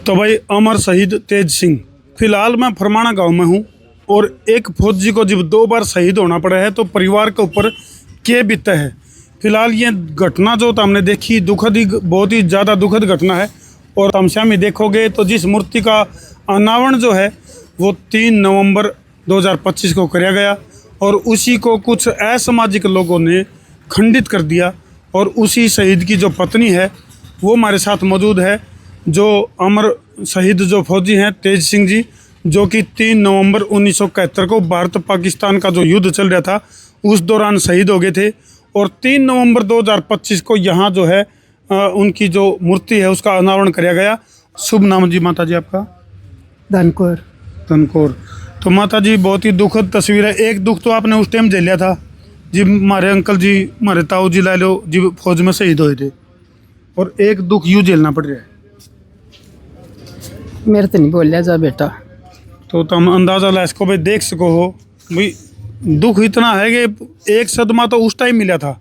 तो भाई अमर शहीद तेज सिंह, फिलहाल मैं फरमाना गांव में हूँ और एक फौजी को जब 2 बार शहीद होना पड़ा है तो परिवार के ऊपर क्या बीतता है। फिलहाल ये घटना जो तो हमने देखी दुखद ही, बहुत ही ज़्यादा दुखद घटना है। और तमसा में देखोगे तो जिस मूर्ति का अनावरण जो है वो 3 नवंबर 2025 को किया गया और उसी को कुछ असामाजिक लोगों ने खंडित कर दिया। और उसी शहीद की जो पत्नी है वो हमारे साथ मौजूद है, जो अमर शहीद जो फौजी हैं तेज सिंह जी, जो कि 3 नवंबर 1971 को भारत पाकिस्तान का जो युद्ध चल रहा था उस दौरान शहीद हो गए थे। और 3 नवंबर 2025 को यहाँ जो है उनकी जो मूर्ति है उसका अनावरण किया गया। शुभ नाम जी माता जी आपका? धनकोर। धनकोर। तो माता जी बहुत ही दुखद तस्वीर है। एक दुख तो आपने उस टाइम झेलिया था जी, हमारे अंकल जी, हमारे ताऊ जी ला लो जी फौज में शहीद हुए थे, और एक दुख यूँ झेलना पड़ रहा है। मेरे तो नहीं बोलिया जा बेटा। तो तुम अंदाज़ा ला इसको भाई देख सको हो भाई, दुख इतना है कि एक सदमा तो उस टाइम मिला था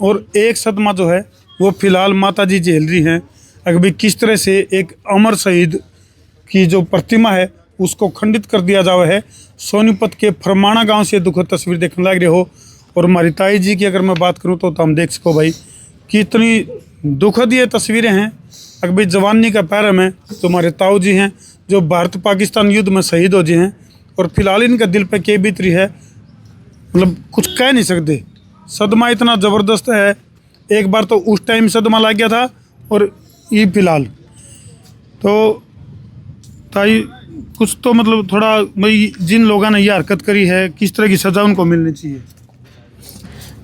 और एक सदमा जो है वो फिलहाल माता जी झेल रही हैं। अगर भाई किस तरह से एक अमर शहीद की जो प्रतिमा है उसको खंडित कर दिया जावा है। सोनीपत के फरमाना गांव से दुखद तस्वीर देखने लग रहे हो। और हमारी ताई जी की अगर मैं बात करूं तो हम देख सको भाई कितनी दुखद ये तस्वीरें हैं। अगर भाई जवानी का पैर में तो हमारे ताऊ जी हैं जो भारत पाकिस्तान युद्ध में शहीद हो गए हैं और फिलहाल इनका दिल पे क्या बीत रही है मतलब कुछ कह नहीं सकते। सदमा इतना ज़बरदस्त है, एक बार तो उस टाइम सदमा लग गया था और ये फिलहाल तो ताई कुछ तो मतलब थोड़ा भाई जिन लोगों ने ये हरकत करी है किस तरह की सज़ा उनको मिलनी चाहिए?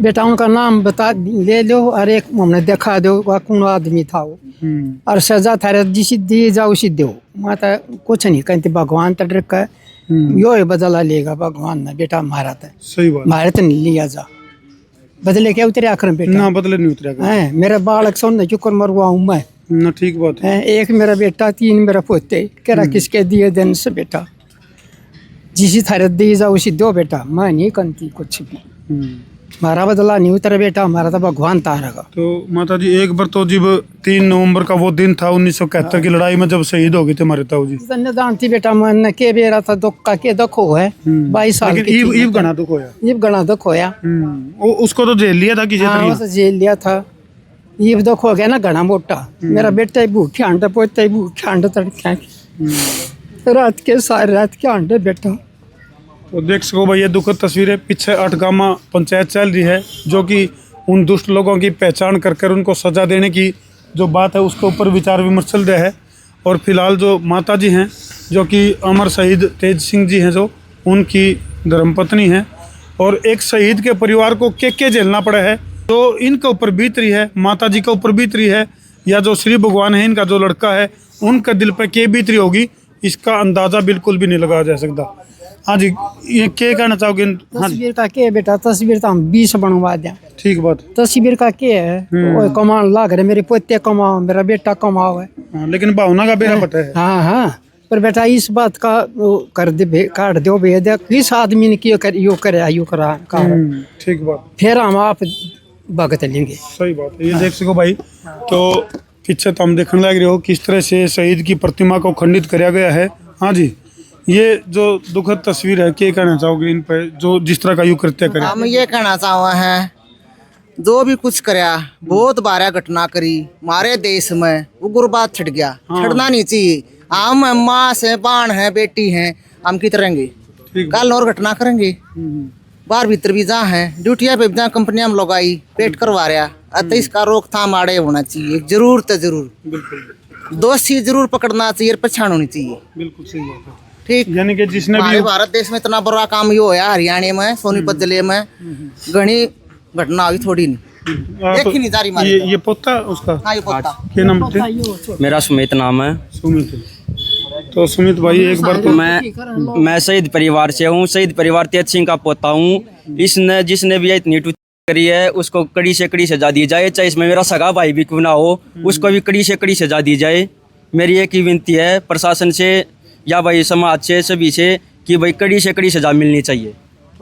बेटा उनका नाम बता ले लो और एक हमने देखा दो कौन आदमी था वो, और सजा थारे जिसी दी जाओ उसी दो। माता कुछ नहीं कहती, भगवान तो डर का यो ही बदला लेगा भगवान ने बेटा मारा था। सही बात। मारे तो नहीं लिया जा, बदले क्या उतरे आखिर में बेटा? ना बदले नहीं उतरेगा। है मेरा बालक सुन चुकर मरवाऊँ मैं ना, ठीक बात है। एक मेरा बेटा, 3 मेरा पोते, कह रहा किसके दिए दिन से बेटा जिसी थारे दी जाओ उसी दो बेटा। मैं नहीं करती कुछ भी, हमारा बदला नहीं उतरा बेटा, हमारा तो भगवान तारेगा। तो माता जी एक बार तो जब 3 नवंबर का वो दिन था 1971 की लड़ाई में जब शहीद हो गए थे हमारे ताऊ जी, जानती बेटा मन के बेरा था दुख का के दुख हो है 22 साल की ईब गणा दुख होया। ईब गणा दुख होया। उसको तो झेल लिया था किसी तरह। तो जेल लिया था। ईब दुख हो गया ना घना मोटा। मेरा बेटा ही भूखे आंडा, पोता ही भूखे आंडा तड़के रात के सारे रात के आंडे बेटा। तो देख सको भाई ये दुखद तस्वीरें। पीछे अटगामा पंचायत चल रही है जो कि उन दुष्ट लोगों की पहचान कर उनको सजा देने की जो बात है उसके ऊपर विचार विमर्श चल रहा है। और फिलहाल जो माता जी हैं जो कि अमर शहीद तेज सिंह जी हैं जो उनकी धर्मपत्नी हैं, और एक शहीद के परिवार को क्या झेलना पड़ा है तो इनके ऊपर बीत रही है, माता जी के ऊपर बीत रही है, या जो श्री भगवान है इनका जो लड़का है उनका दिल पर क्या बीत रही होगी इसका अंदाज़ा बिल्कुल भी नहीं लगाया जा सकता। हाँ जी, ये क्या कहना चाहोगे? तस्वीर का क्या है बेटा? तस्वीर तो हम 20 बनवा दें। ठीक बात। तस्वीर का क्या है? वो कमान लाग रहे, मेरे पोते कमाओ, मेरा बेटा कमाओ है। लेकिन भावना का बेरा पता है। हाँ हाँ, पर बेटा इस बात का वो कर दे, काट दो भेद। किस आदमी ने क्यों कर यो करे यो करा? ठीक बात। फिर हम आप भगत लेंगे। सही बात है। ये देख सको भाई, तो पीछे तो हम देखने लग रहे हो किस तरह से शहीद की प्रतिमा को खंडित किया गया है। हाँ जी, ये जो दुखद तस्वीर है क्या कहना चाहोगे इन पर जो जिस तरह का युग कृत्य करे? हम ये कहना चाहो हैं जो भी कुछ करया बहुत बारह घटना करी हमारे देश में वो गुरबात छिड़ गया। छिड़ना नहीं चाहिए। हम माँ से बाण है, बेटी हैं, हम की करेंगे कल और घटना करेंगे। बाहर भीतर भी जहाँ है ड्यूटिया पे जहाँ कंपनियां में लगाई पेट करवा रहा अतः इसका रोकथाम आड़े होना चाहिए। जरूर तो जरूर दोषी जरूर पकड़ना चाहिए, पहचान होनी चाहिए। बिल्कुल सही बात है। ठीक, यानी कि जिसने भी भारत देश में इतना बड़ा काम ये होया, हरियाणा में सोनीपत जिले में घनी घटना हुई, थोड़ी नहीं एक ही नहीं जारी मारी। ये पोता उसका? हाँ, ये पोता। क्या नाम थे? मेरा सुमित नाम है। सुमित। तो सुमित भाई एक बार तो मैं शहीद परिवार से हूँ। शहीद परिवार तेज सिंह का पोता हूँ। इसने जिसने भी इतनी टूट करी है उसको कड़ी से कड़ी सजा दी जाए, चाहे इसमें मेरा सगा भाई भी क्यों ना हो उसको भी कड़ी से कड़ी सजा दी जाए। मेरी एक ही विनती है प्रशासन से या भाई समाज से सभी से कि भाई कड़ी से कड़ी सजा मिलनी चाहिए।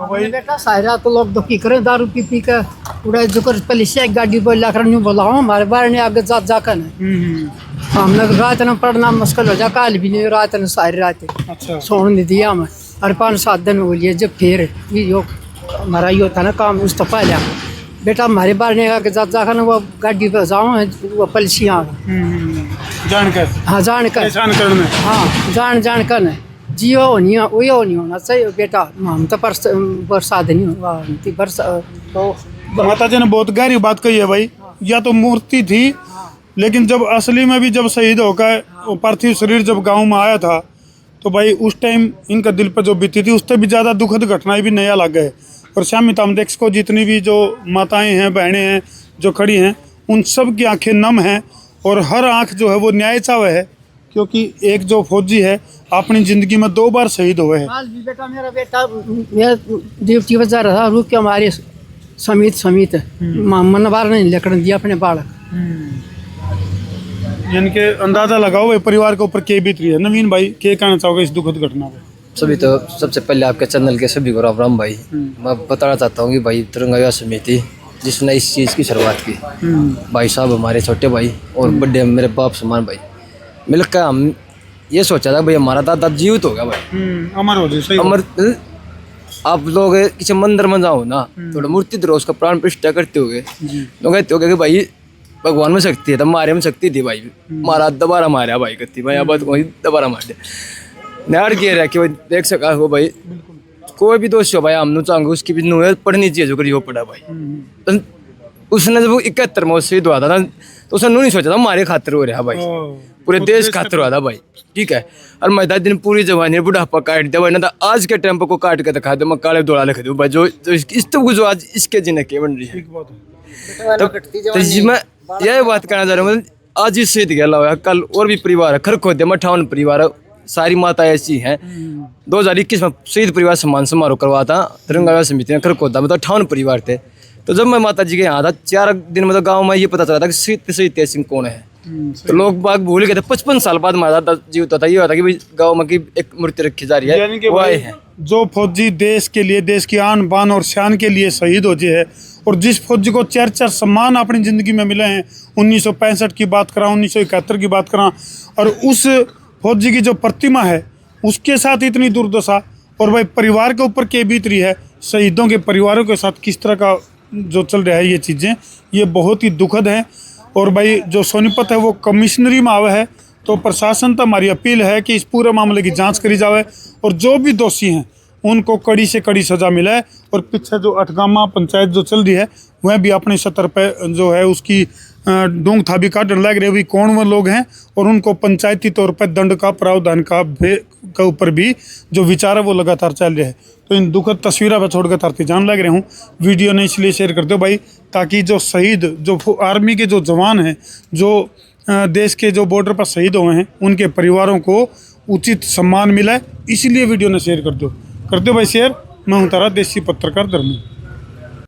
भाई बेटा सारा तो लोग दुखी करें दारू पी पी कर उड़ा जो कर पुलिस एक गाड़ी बोला कर न्यू बोला हमारे बारे ने आगे जा जाकर हमने रात न पढ़ना मुश्किल हो जा काल भी नहीं रात न सारी रात अच्छा सोने नहीं दिया मैं और 5-7 दिन बोलिए जब फिर ये जो हमारा ये होता ना काम उस तो पहले बेटा हमारे बारे ने आगे जा जाकर वो गाड़ी पे जाऊँ वो पुलिस आ जानकर हाँ जान कर पहचान करने हाँ जान कर न जियो नहीं वो नहीं होना चाहिए बेटा हम तो बरसात नहीं हुआ तो माता जी ने बहुत गहरी बात कही है भाई। या तो मूर्ति थी, लेकिन जब असली में भी जब शहीद होकर वो पार्थिव शरीर जब गांव में आया था तो भाई उस टाइम इनका दिल पर जो बीती थी उससे भी ज़्यादा दुखद घटनाएं भी नया लग गए। और श्यामी तामदेक्स को जितनी भी जो माताएं हैं बहनें हैं जो खड़ी हैं उन सब की आंखें नम हैं और हर आंख जो है वो न्याय चावे है, क्योंकि एक जो फौजी है अपनी ज़िंदगी में 2 बार शहीद हुए हैं। काल भी बेटा मेरा ड्यूटी पर जा रहा था रुक के हमारे समित मनवार नहीं लेकर दिया अपने बालक यानी कि अंदाज़ा लगाओ भाई परिवार के ऊपर क्या बीत रही है। नवीन भाई क्या कहना चाहोगे इस दुखद घटना पर? सभी तो सबसे पहले आपके चैनल के सभी को राम राम भाई। मैं बताना चाहता हूँ कि भाई तिरंगा युवा समिति जिसने इस चीज़ की शुरुआत की, भाई साहब हमारे छोटे भाई और बड़े मेरे बाप समान भाई मिलकर हम ये सोचा था भाई हमारा दादा जीवित होगा भाई अमर हो जाए। सही अमर आप लोग किसी मंदिर में जाओ ना थोड़ा मूर्ति धरो उसका प्राण प्रतिष्ठा करते हो तो कहते हो कि भाई भगवान में शक्ति है तो मारे में शक्ति थी भाई मारा दोबारा मारा भाई कहती भाई अब वही दोबारा मार दे नार किया रहा कि भाई देख सका हो भाई कोई भी दोस्त हो भाई हम चाहूंगे उसकी भी नुह पढ़नी चाहिए जो करी वो पढ़ा भाई। तो उसने जब 71 में शहीद हुआ था ना तो उसने नहीं सोचा था हमारे खातिर हो रहा भाई पूरे देश खातिर हुआ था भाई ठीक है। और मैं दिन पूरी जवानी बुढ़ापा काट दिया भाई ना तो आज के टाइम पर को काट के दिखा दे मैं काले दौड़ा लिख दूँ भाई जो इस तो जो आज इसके जिन्हें के बन रही है। तो मैं यही बात करना चाह रहा हूँ आज ही शहीद गया कल और भी परिवार है खरखोदे में 58 परिवार है सारी माता ऐसी हैं। 2021 में शहीद परिवार सम्मान समारोह करवा था तिरंगा युवा समिति ने खरखोदा में तो 58 परिवार थे। तो जब मैं माता जी के यहाँ था 4 दिन में तो गाँव में ये पता चला था कि शहीद तेज सिंह कौन है। तो लोग बाग भूल गए थे। 55 साल बाद हमारा दादा जीवित होता ये होता कि भाई गाँव में की एक मूर्ति रखी जा रही है वो आए हैं। जो फौजी देश के लिए देश की आन बान और शान के लिए शहीद हो जाए और जिस फौजी को 4 सम्मान अपनी ज़िंदगी में मिले हैं 1965 की बात करा 1971 की बात करा और उस फौजी की जो प्रतिमा है उसके साथ इतनी दुर्दशा और भाई परिवार के ऊपर क्या बीत रही है शहीदों के परिवारों के साथ किस तरह का जो चल रहा है ये चीज़ें ये बहुत ही दुखद हैं। और भाई जो सोनीपत है वो कमिश्नरी में आवे है तो प्रशासन तो हमारी अपील है कि इस पूरे मामले की जांच करी जाए और जो भी दोषी हैं उनको कड़ी से कड़ी सज़ा मिले। और पीछे जो अठगामा पंचायत जो चल रही है वह भी अपने सतर पे जो है उसकी डोंग थाबी काटने लग रहे हुई कौन वो लोग हैं और उनको पंचायती तौर पर दंड का प्रावधान का ऊपर भी जो विचार है वो लगातार चल रहा है। तो इन दुखद तस्वीरों पर छोड़कर तरती जान लग रहे हूँ वीडियो ने इसलिए शेयर कर दो भाई ताकि जो शहीद जो आर्मी के जो जवान हैं जो देश के जो बॉर्डर पर शहीद हुए हैं उनके परिवारों को उचित सम्मान मिले इसलिए वीडियो ने शेयर कर दो भाई शेयर। मैं हूँ तारा देसी पत्रकार धर्म।